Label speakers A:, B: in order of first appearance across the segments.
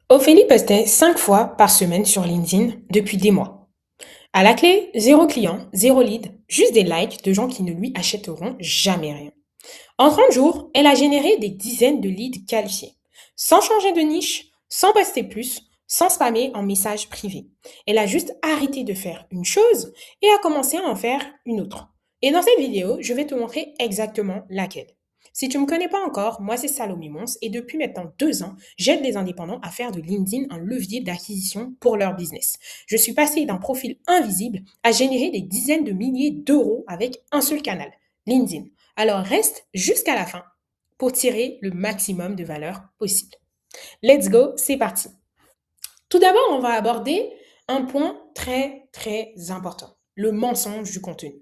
A: Ophélie postait 5 fois par semaine sur LinkedIn depuis des mois. À la clé, zéro client, zéro lead, juste des likes de gens qui ne lui achèteront jamais rien. En 30 jours, elle a généré des dizaines de leads qualifiés, sans changer de niche, sans poster plus, sans spammer en messages privés. Elle a juste arrêté de faire une chose et a commencé à en faire une autre. Et dans cette vidéo, je vais te montrer exactement laquelle. Si tu ne me connais pas encore, moi c'est Salomé Mons et depuis maintenant 2 ans, j'aide les indépendants à faire de LinkedIn un levier d'acquisition pour leur business. Je suis passée d'un profil invisible à générer des dizaines de milliers d'euros avec un seul canal, LinkedIn. Alors reste jusqu'à la fin pour tirer le maximum de valeur possible. Let's go, c'est parti. Tout d'abord, on va aborder un point très très important, le mensonge du contenu.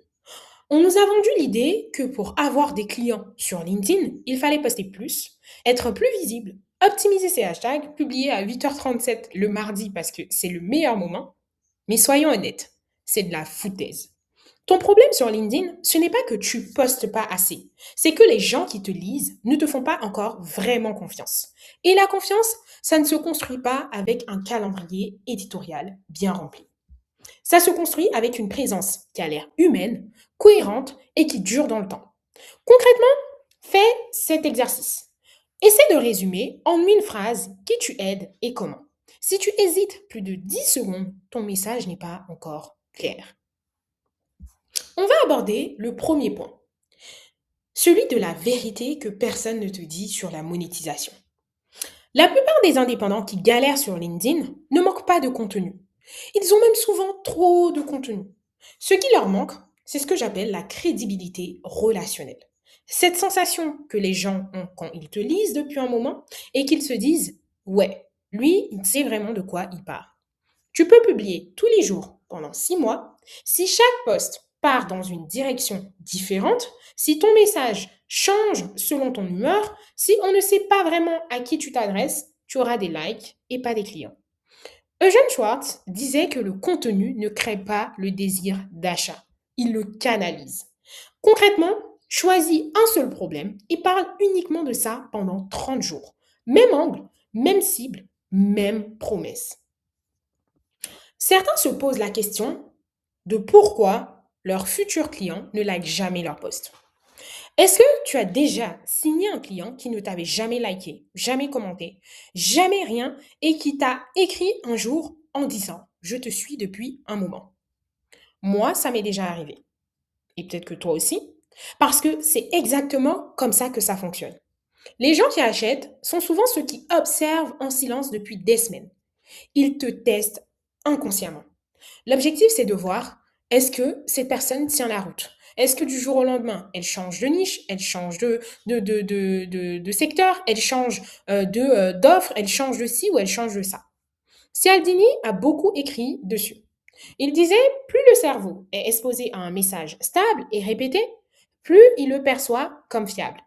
A: On nous a vendu l'idée que pour avoir des clients sur LinkedIn, il fallait poster plus, être plus visible, optimiser ses hashtags, publier à 8h37 le mardi parce que c'est le meilleur moment. Mais soyons honnêtes, c'est de la foutaise. Ton problème sur LinkedIn, ce n'est pas que tu postes pas assez, c'est que les gens qui te lisent ne te font pas encore vraiment confiance. Et la confiance, ça ne se construit pas avec un calendrier éditorial bien rempli. Ça se construit avec une présence qui a l'air humaine, cohérente et qui dure dans le temps. Concrètement, fais cet exercice. Essaie de résumer en une phrase qui tu aides et comment. Si tu hésites plus de 10 secondes, ton message n'est pas encore clair. On va aborder le premier point, celui de la vérité que personne ne te dit sur la monétisation. La plupart des indépendants qui galèrent sur LinkedIn ne manquent pas de contenu. Ils ont même souvent trop de contenu. Ce qui leur manque, c'est ce que j'appelle la crédibilité relationnelle. Cette sensation que les gens ont quand ils te lisent depuis un moment et qu'ils se disent ouais, lui, il sait vraiment de quoi il parle. Tu peux publier tous les jours pendant 6 mois. Si chaque post part dans une direction différente, si ton message change selon ton humeur, si on ne sait pas vraiment à qui tu t'adresses, tu auras des likes et pas des clients. Eugène Schwartz disait que le contenu ne crée pas le désir d'achat, il le canalise. Concrètement, choisis un seul problème et parle uniquement de ça pendant 30 jours. Même angle, même cible, même promesse. Certains se posent la question de pourquoi leurs futurs clients ne likent jamais leur post. Est-ce que tu as déjà signé un client qui ne t'avait jamais liké, jamais commenté, jamais rien et qui t'a écrit un jour en disant je te suis depuis un moment? Moi, ça m'est déjà arrivé. Et peut-être que toi aussi. Parce que c'est exactement comme ça que ça fonctionne. Les gens qui achètent sont souvent ceux qui observent en silence depuis des semaines. Ils te testent inconsciemment. L'objectif, c'est de voir, est-ce que cette personne tient la route? Est-ce que du jour au lendemain, elle change de niche, elle change de secteur, elle change d'offre, elle change de ci ou elle change de ça? Cialdini a beaucoup écrit dessus. Il disait, plus le cerveau est exposé à un message stable et répété, plus il le perçoit comme fiable.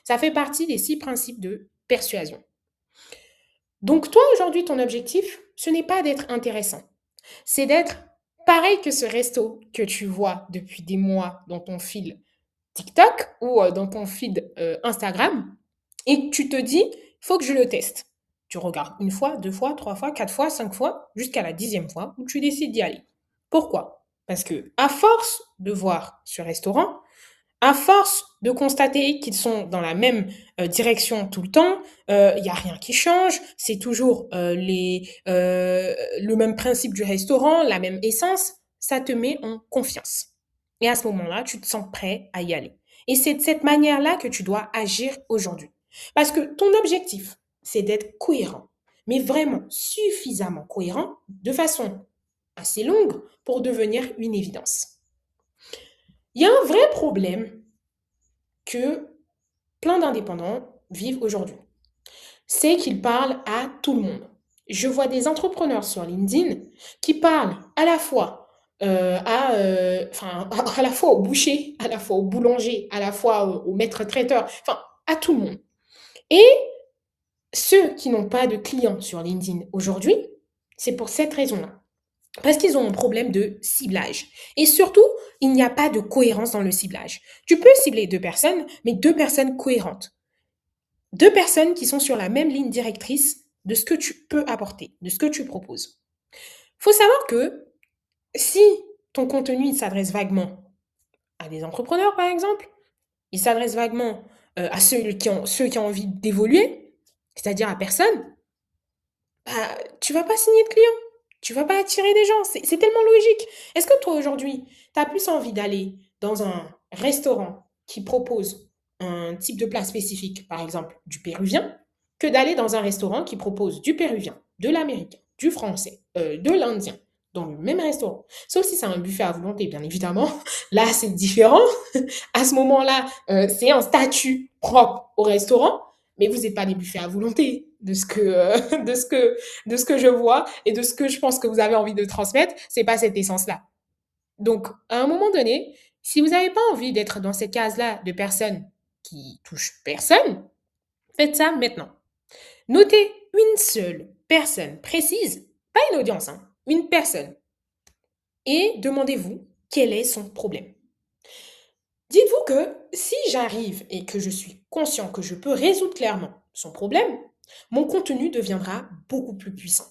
A: Ça fait partie des 6 principes de persuasion. Donc toi, aujourd'hui, ton objectif, ce n'est pas d'être intéressant. C'est d'être pareil que ce resto que tu vois depuis des mois dans ton fil TikTok ou dans ton feed Instagram et tu te dis, il faut que je le teste. Tu regardes une fois, 2 fois, 3 fois, 4 fois, 5 fois, jusqu'à la 10e fois où tu décides d'y aller. Pourquoi? Parce que à force de voir ce restaurant, à force de constater qu'ils sont dans la même direction tout le temps, il n'y a rien qui change, c'est toujours le même principe du restaurant, la même essence, ça te met en confiance. Et à ce moment-là, tu te sens prêt à y aller. Et c'est de cette manière-là que tu dois agir aujourd'hui. Parce que ton objectif, c'est d'être cohérent, mais vraiment suffisamment cohérent, de façon assez longue, pour devenir une évidence. Il y a un vrai problème que plein d'indépendants vivent aujourd'hui. C'est qu'ils parlent à tout le monde. Je vois des entrepreneurs sur LinkedIn qui parlent à la fois à la fois au boucher, à la fois au boulanger, à la fois au maître traiteur, enfin à tout le monde. Et ceux qui n'ont pas de clients sur LinkedIn aujourd'hui, c'est pour cette raison-là. Parce qu'ils ont un problème de ciblage. Et surtout, il n'y a pas de cohérence dans le ciblage. Tu peux cibler 2 personnes, mais 2 personnes cohérentes. 2 personnes qui sont sur la même ligne directrice de ce que tu peux apporter, de ce que tu proposes. Faut savoir que si ton contenu il s'adresse vaguement à des entrepreneurs, par exemple, il s'adresse vaguement à ceux qui ont envie d'évoluer, c'est-à-dire à personne, bah, tu vas pas signer de clients. Tu vas pas attirer des gens. C'est tellement logique. Est-ce que toi, aujourd'hui, tu as plus envie d'aller dans un restaurant qui propose un type de plat spécifique, par exemple du péruvien, que d'aller dans un restaurant qui propose du péruvien, de l'américain, du français, de l'indien, dans le même restaurant? Sauf si c'est un buffet à volonté, bien évidemment. Là, c'est différent. À ce moment-là, c'est un statut propre au restaurant, mais vous n'êtes pas des buffets à volonté de ce que je vois et de ce que je pense que vous avez envie de transmettre. C'est pas cette essence-là. Donc, à un moment donné, si vous n'avez pas envie d'être dans cette case-là de personnes qui touchent personne, faites ça maintenant. Notez une seule personne précise, pas une audience, hein, une personne, et demandez-vous quel est son problème. Dites-vous que si j'arrive et que je suis conscient que je peux résoudre clairement son problème, mon contenu deviendra beaucoup plus puissant.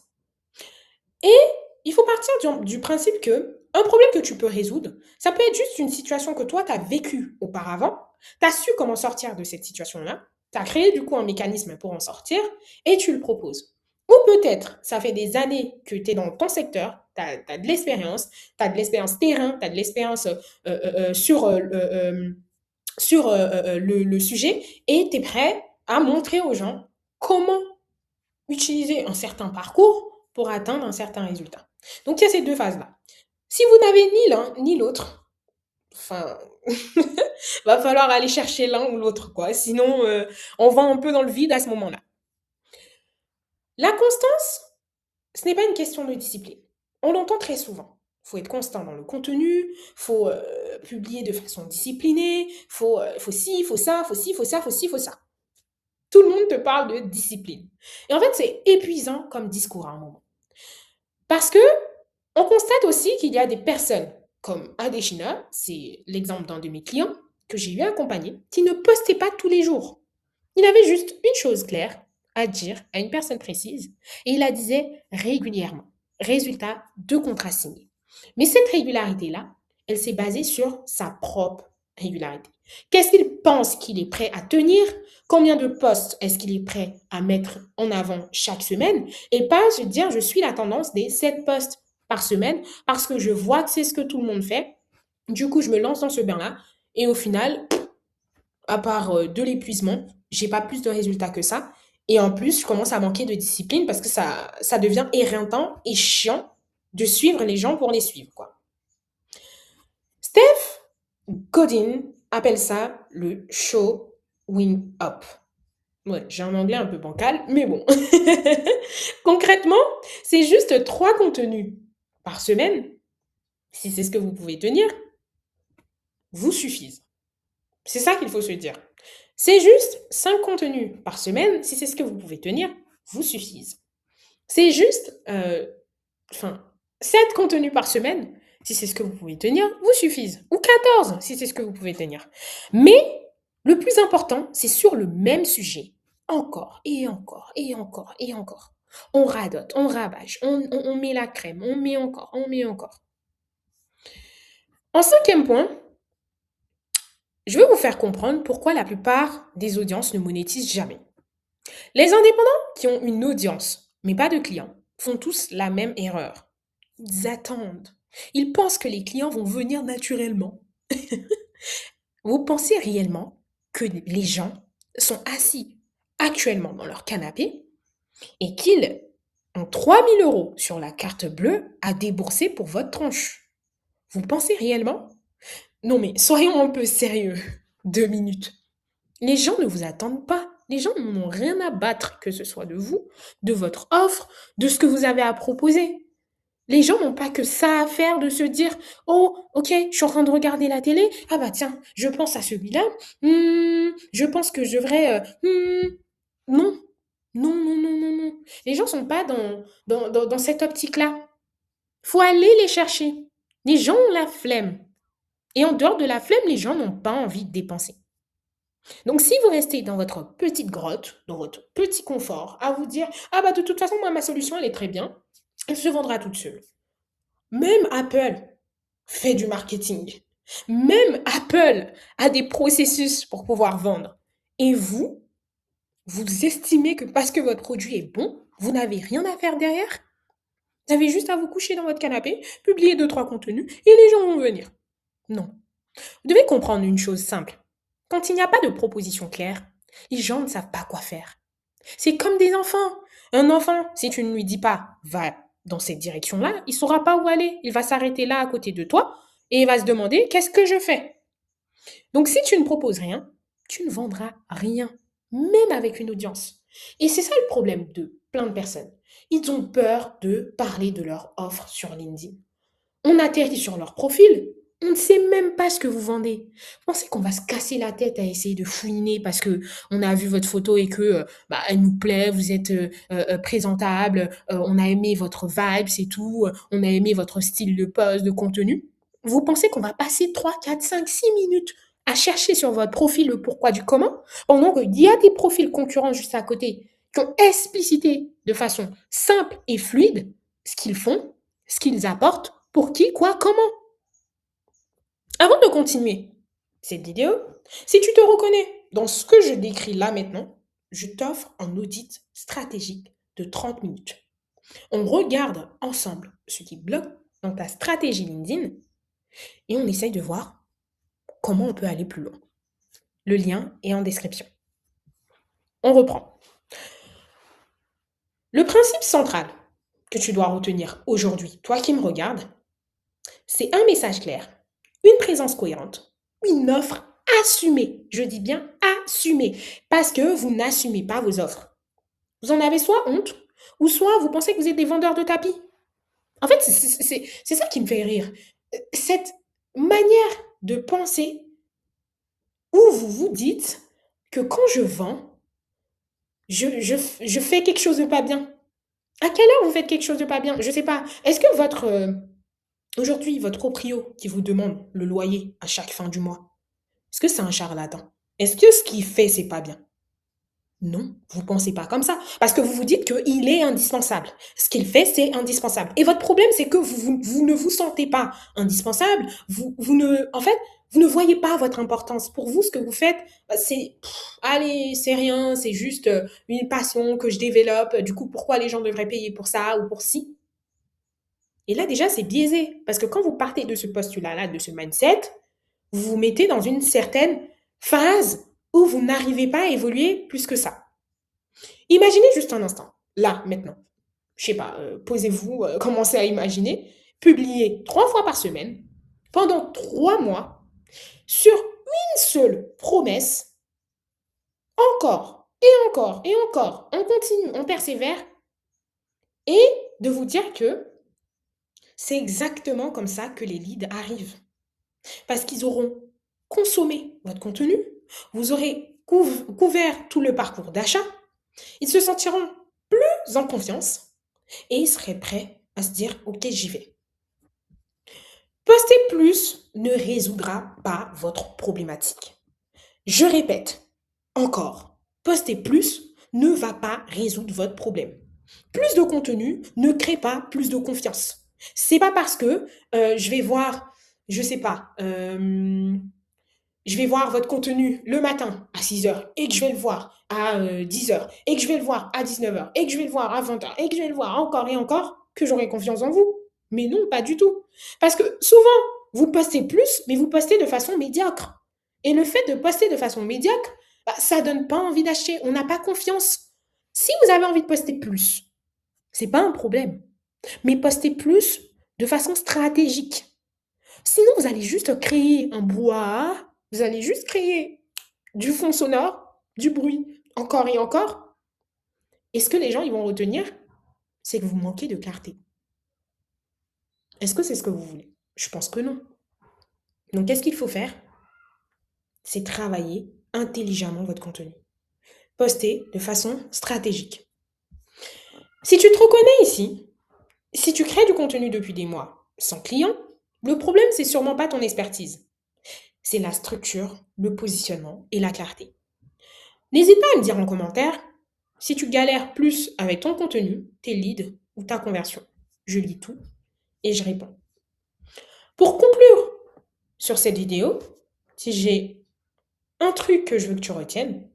A: Et il faut partir du principe que un problème que tu peux résoudre, ça peut être juste une situation que toi, tu as vécue auparavant, tu as su comment sortir de cette situation-là, tu as créé du coup un mécanisme pour en sortir et tu le proposes. Ou peut-être, ça fait des années que tu es dans ton secteur, tu as de l'expérience terrain, tu as de l'expérience sur le sujet et tu es prêt à montrer aux gens comment utiliser un certain parcours pour atteindre un certain résultat. Donc, il y a ces deux phases-là. Si vous n'avez ni l'un ni l'autre, enfin, va falloir aller chercher l'un ou l'autre, quoi. Sinon, on va un peu dans le vide à ce moment-là. La constance, ce n'est pas une question de discipline. On l'entend très souvent. Il faut être constant dans le contenu, il faut publier de façon disciplinée, faut ci, il faut ça, il faut ci, il faut ça, il faut ci, il faut ça. Tout le monde te parle de discipline. Et en fait, c'est épuisant comme discours à un moment. Parce que on constate aussi qu'il y a des personnes comme Adeshina, c'est l'exemple d'un de mes clients que j'ai eu à accompagner, qui ne postait pas tous les jours. Il avait juste une chose claire à dire à une personne précise et il la disait régulièrement. Résultat, 2 contrats signés. Mais cette régularité-là, elle s'est basée sur sa propre régularité. Qu'est-ce qu'il pense qu'il est prêt à tenir? Combien de postes est-ce qu'il est prêt à mettre en avant chaque semaine? Et pas se dire je suis la tendance des 7 postes par semaine parce que je vois que c'est ce que tout le monde fait. Du coup, je me lance dans ce bain-là et au final, à part de l'épuisement, j'ai pas plus de résultats que ça. Et en plus, je commence à manquer de discipline parce que ça devient éreintant et chiant de suivre les gens pour les suivre, quoi. Steph Godin appelle ça le showing up. Ouais, j'ai un anglais un peu bancal, mais bon. Concrètement, c'est juste 3 contenus par semaine, si c'est ce que vous pouvez tenir, vous suffisent. C'est ça qu'il faut se dire. C'est juste 5 contenus par semaine, si c'est ce que vous pouvez tenir, vous suffisent. C'est juste, 7 contenus par semaine, si c'est ce que vous pouvez tenir, vous suffisent. Ou 14, si c'est ce que vous pouvez tenir. Mais le plus important, c'est sur le même sujet. Encore, et encore, et encore, et encore. On radote, on rabâche, on met la crème, on met encore, on met encore. En 5e point, je veux vous faire comprendre pourquoi la plupart des audiences ne monétisent jamais. Les indépendants qui ont une audience, mais pas de clients, font tous la même erreur. Ils attendent. Ils pensent que les clients vont venir naturellement. Vous pensez réellement que les gens sont assis actuellement dans leur canapé et qu'ils ont 3 000 € sur la carte bleue à débourser pour votre tranche? Vous pensez réellement? Non mais soyons un peu sérieux. 2 minutes. Les gens ne vous attendent pas. Les gens n'en ont rien à battre, que ce soit de vous, de votre offre, de ce que vous avez à proposer. Les gens n'ont pas que ça à faire de se dire oh, ok, je suis en train de regarder la télé. Ah bah tiens, je pense à celui-là. Je pense que je devrais. Non, non, non, non, non, non. Les gens sont pas dans cette optique-là. Faut aller les chercher. Les gens ont la flemme. Et en dehors de la flemme, les gens n'ont pas envie de dépenser. Donc, si vous restez dans votre petite grotte, dans votre petit confort, à vous dire, ah bah de toute façon, moi, ma solution, elle est très bien, elle se vendra toute seule. Même Apple fait du marketing. Même Apple a des processus pour pouvoir vendre. Et vous estimez que parce que votre produit est bon, vous n'avez rien à faire derrière? Vous avez juste à vous coucher dans votre canapé, publier deux, trois contenus et les gens vont venir. Non. Vous devez comprendre une chose simple. Quand il n'y a pas de proposition claire, les gens ne savent pas quoi faire. C'est comme des enfants. Un enfant, si tu ne lui dis pas va dans cette direction-là, il ne saura pas où aller. Il va s'arrêter là à côté de toi et il va se demander qu'est-ce que je fais. Donc si tu ne proposes rien, tu ne vendras rien, même avec une audience. Et c'est ça le problème de plein de personnes. Ils ont peur de parler de leur offre sur LinkedIn. On atterrit sur leur profil, on ne sait même pas ce que vous vendez. Vous pensez qu'on va se casser la tête à essayer de fouiner parce que on a vu votre photo et que bah, elle nous plaît, vous êtes présentable, on a aimé votre vibe, c'est tout, on a aimé votre style de post, de contenu. Vous pensez qu'on va passer 3, 4, 5, 6 minutes à chercher sur votre profil le pourquoi du comment, pendant qu'il y a des profils concurrents juste à côté qui ont explicité de façon simple et fluide ce qu'ils font, ce qu'ils apportent, pour qui, quoi, comment. Avant de continuer cette vidéo, si tu te reconnais dans ce que je décris là maintenant, je t'offre un audit stratégique de 30 minutes. On regarde ensemble ce qui bloque dans ta stratégie LinkedIn et on essaye de voir comment on peut aller plus loin. Le lien est en description. On reprend. Le principe central que tu dois retenir aujourd'hui, toi qui me regardes, c'est un message clair, une présence cohérente, une offre assumée. Je dis bien assumée, parce que vous n'assumez pas vos offres. Vous en avez soit honte, ou soit vous pensez que vous êtes des vendeurs de tapis. En fait, c'est ça qui me fait rire. Cette manière de penser où vous vous dites que quand je vends, je fais quelque chose de pas bien. À quelle heure vous faites quelque chose de pas bien? Je sais pas. Est-ce que aujourd'hui, votre proprio qui vous demande le loyer à chaque fin du mois, est-ce que c'est un charlatan? Est-ce que ce qu'il fait, c'est pas bien? Non, vous ne pensez pas comme ça. Parce que vous vous dites qu'il est indispensable. Ce qu'il fait, c'est indispensable. Et votre problème, c'est que vous ne vous sentez pas indispensable. En fait, vous ne voyez pas votre importance. Pour vous, ce que vous faites, bah, allez, c'est rien, c'est juste une passion que je développe. Du coup, pourquoi les gens devraient payer pour ça ou pour ci? Et là, déjà, c'est biaisé. Parce que quand vous partez de ce postulat-là, de ce mindset, vous vous mettez dans une certaine phase où vous n'arrivez pas à évoluer plus que ça. Imaginez juste un instant, là, maintenant. Je sais pas, posez-vous, commencez à imaginer, publier 3 fois par semaine, pendant 3 mois, sur une seule promesse, encore, et encore, et encore, on continue, on persévère, et de vous dire que c'est exactement comme ça que les leads arrivent. Parce qu'ils auront consommé votre contenu, vous aurez couvert tout le parcours d'achat, ils se sentiront plus en confiance et ils seraient prêts à se dire ok, j'y vais. Poster plus ne résoudra pas votre problématique. Je répète encore, poster plus ne va pas résoudre votre problème. Plus de contenu ne crée pas plus de confiance. C'est pas parce que je vais voir, je sais pas, je vais voir votre contenu le matin à 6 heures et que je vais le voir à 10 heures et que je vais le voir à 19 heures et que je vais le voir à 20 heures et que je vais le voir encore et encore que j'aurai confiance en vous. Mais non, pas du tout. Parce que souvent, vous postez plus, mais vous postez de façon médiocre. Et le fait de poster de façon médiocre, bah, ça donne pas envie d'acheter. On n'a pas confiance. Si vous avez envie de poster plus, c'est pas un problème. Mais postez plus de façon stratégique. Sinon, vous allez juste créer un brouhaha, vous allez juste créer du fond sonore, du bruit, encore et encore. Et ce que les gens ils vont retenir, c'est que vous manquez de clarté. Est-ce que c'est ce que vous voulez? Je pense que non. Donc, qu'est-ce qu'il faut faire? C'est travailler intelligemment votre contenu. Poster de façon stratégique. Si tu te reconnais ici, si tu crées du contenu depuis des mois sans client, le problème, c'est sûrement pas ton expertise. c'est la structure, le positionnement et la clarté. N'hésite pas à me dire en commentaire si tu galères plus avec ton contenu, tes leads ou ta conversion. Je lis tout et je réponds. Pour conclure sur cette vidéo, si j'ai un truc que je veux que tu retiennes,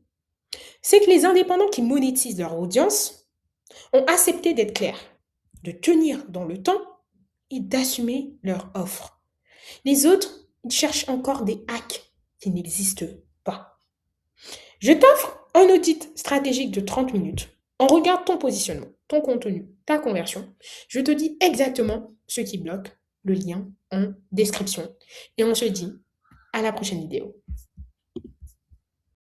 A: c'est que les indépendants qui monétisent leur audience ont accepté d'être clairs, de tenir dans le temps et d'assumer leur offre. Les autres, ils cherchent encore des hacks qui n'existent pas. Je t'offre un audit stratégique de 30 minutes. On regarde ton positionnement, ton contenu, ta conversion. Je te dis exactement ce qui bloque, le lien en description. Et on se dit à la prochaine vidéo.